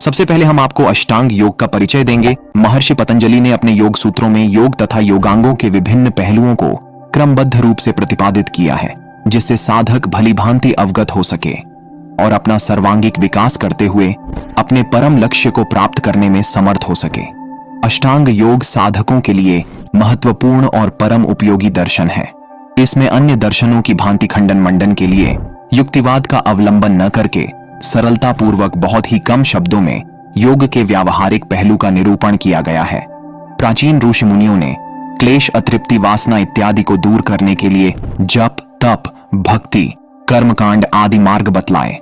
सबसे पहले हम आपको अष्टांग योग का परिचय देंगे। महर्षि पतंजलि ने अपने योग सूत्रों में योग तथा योगांगों के विभिन्न पहलुओं को क्रमबद्ध रूप से प्रतिपादित किया है, जिससे साधक भलीभांति अवगत हो सके और अपना सर्वांगीण विकास करते हुए अपने परम लक्ष्य को प्राप्त करने में समर्थ हो सके। अष्टांग योग साधकों के लिए महत्वपूर्ण और परम उपयोगी दर्शन है। इसमें अन्य दर्शनों की भांति खंडन मंडन के लिए युक्तिवाद का अवलंबन न करके सरलता पूर्वक बहुत ही कम शब्दों में योग के व्यावहारिक पहलू का निरूपण किया गया है। प्राचीन ऋषि मुनियों ने क्लेश, अतृप्ति, वासना इत्यादि को दूर करने के लिए जप, तप, भक्ति, कर्मकांड आदि मार्ग बतलाए।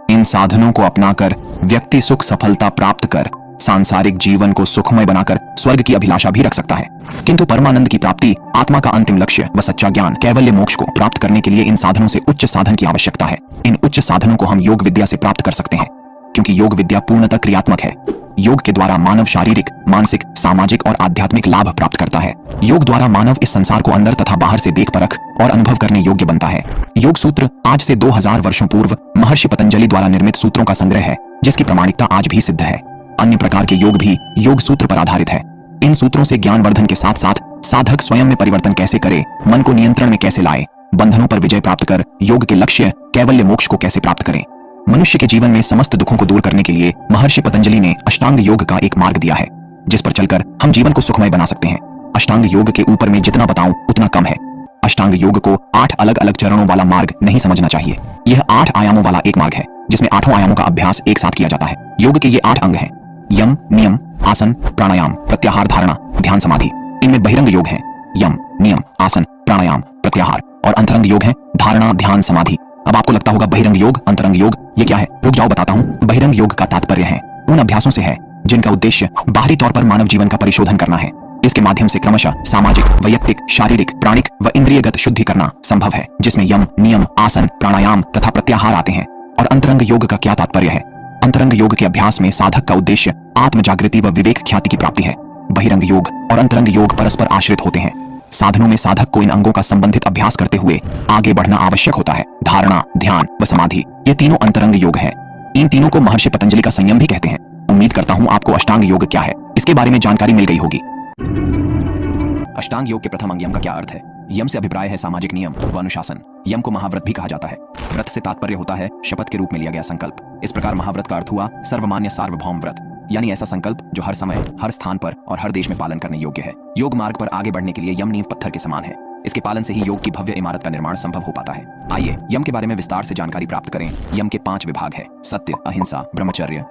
इन साधनों को अपनाकर व्यक्ति सुख सफलता प्राप्त कर सांसारिक जीवन को सुखमय बनाकर स्वर्ग की अभिलाषा भी रख सकता है। किंतु परमानंद की प्राप्ति, आत्मा का अंतिम लक्ष्य व सच्चा ज्ञान, कैवल्य मोक्ष को प्राप्त करने के लिए इन साधनों से उच्च साधन की आवश्यकता है। इन उच्च साधनों को हम योग विद्या से प्राप्त कर सकते हैं, क्योंकि योग विद्या पूर्णतः क्रियात्मक है। योग के द्वारा मानव शारीरिक, मानसिक, सामाजिक और आध्यात्मिक लाभ प्राप्त करता है। योग द्वारा मानव इस संसार को अंदर तथा बाहर से देख परख और अनुभव करने योग्य बनता है। योग सूत्र आज से 2000 वर्षों पूर्व महर्षि पतंजलि द्वारा निर्मित सूत्रों का संग्रह है, जिसकी प्रामाणिकता आज भी सिद्ध है। अन्य प्रकार के योग भी योग सूत्र पर आधारित है। इन सूत्रों से ज्ञानवर्धन के साथ साथ साधक स्वयं में परिवर्तन कैसे करे, मन को नियंत्रण में कैसे लाए, बंधनों पर विजय प्राप्त कर योग के लक्ष्य कैवल्य मोक्ष को कैसे प्राप्त करें। मनुष्य के जीवन में समस्त दुखों को दूर करने के लिए महर्षि पतंजलि ने अष्टांग योग का एक मार्ग दिया है, जिस पर चलकर हम जीवन को सुखमय बना सकते हैं। अष्टांग योग के ऊपर में जितना बताऊं उतना कम है। अष्टांग योग को 8 अलग अलग चरणों वाला मार्ग नहीं समझना चाहिए। यह 8 आयामों वाला एक मार्ग है, जिसमें 8 आयामों का अभ्यास एक साथ किया जाता है। योग के ये 8 अंग हैं: यम, नियम, आसन, प्राणायाम, प्रत्याहार, धारणा, ध्यान, समाधि। इनमें बहिरंग योग है यम, नियम, आसन, प्राणायाम, प्रत्याहार, और अंतरंग योग है धारणा, ध्यान, समाधि। अब आपको लगता होगा बहिरंग योग, अंतरंग योग ये क्या है? रुक जाओ, बताता हूं। बहिरंग योग का तात्पर्य है उन अभ्यासों से है जिनका उद्देश्य बाहरी तौर पर मानव जीवन का परिशोधन करना है। इसके माध्यम से क्रमशः सामाजिक, वैयक्तिक, शारीरिक, प्राणिक व इंद्रियगत शुद्धि करना संभव है, जिसमें यम, नियम, आसन, प्राणायाम तथा प्रत्याहार आते हैं। और अंतरंग योग का क्या तात्पर्य है? अंतरंग योग के अभ्यास में साधक का उद्देश्य आत्म जागृति व विवेक ख्याति की प्राप्ति है। बहिरंग योग और अंतरंग योग परस्पर आश्रित होते हैं। साधनों में साधक को इन अंगों का संबंधित अभ्यास करते हुए आगे बढ़ना आवश्यक होता है। धारणा, ध्यान व समाधि ये तीनों अंतरंग योग है। इन तीनों को महर्षि पतंजलि का संयम भी कहते हैं। उम्मीद करता हूं आपको अष्टांग योग क्या है इसके बारे में जानकारी मिल गई होगी। अष्टांग योग के प्रथम अंग यम का क्या अर्थ है? यम से अभिप्राय है सामाजिक नियम व अनुशासन। यम को महाव्रत भी कहा जाता है। व्रत से तात्पर्य होता है शपथ के रूप में लिया गया संकल्प। इस प्रकार महाव्रत का अर्थ हुआ सर्वमान्य सार्वभौम व्रत, यानी ऐसा संकल्प जो हर समय, हर स्थान पर और हर देश में पालन करने योग्य है। योग मार्ग पर आगे बढ़ने के लिए यम नींव पत्थर के समान है। इसके पालन से ही योग की भव्य इमारत का निर्माण संभव हो पाता है। आइए यम के बारे में विस्तार से जानकारी प्राप्त करें। यम के 5 विभाग है: सत्य, अहिंसा, ब्रह्मचर्य,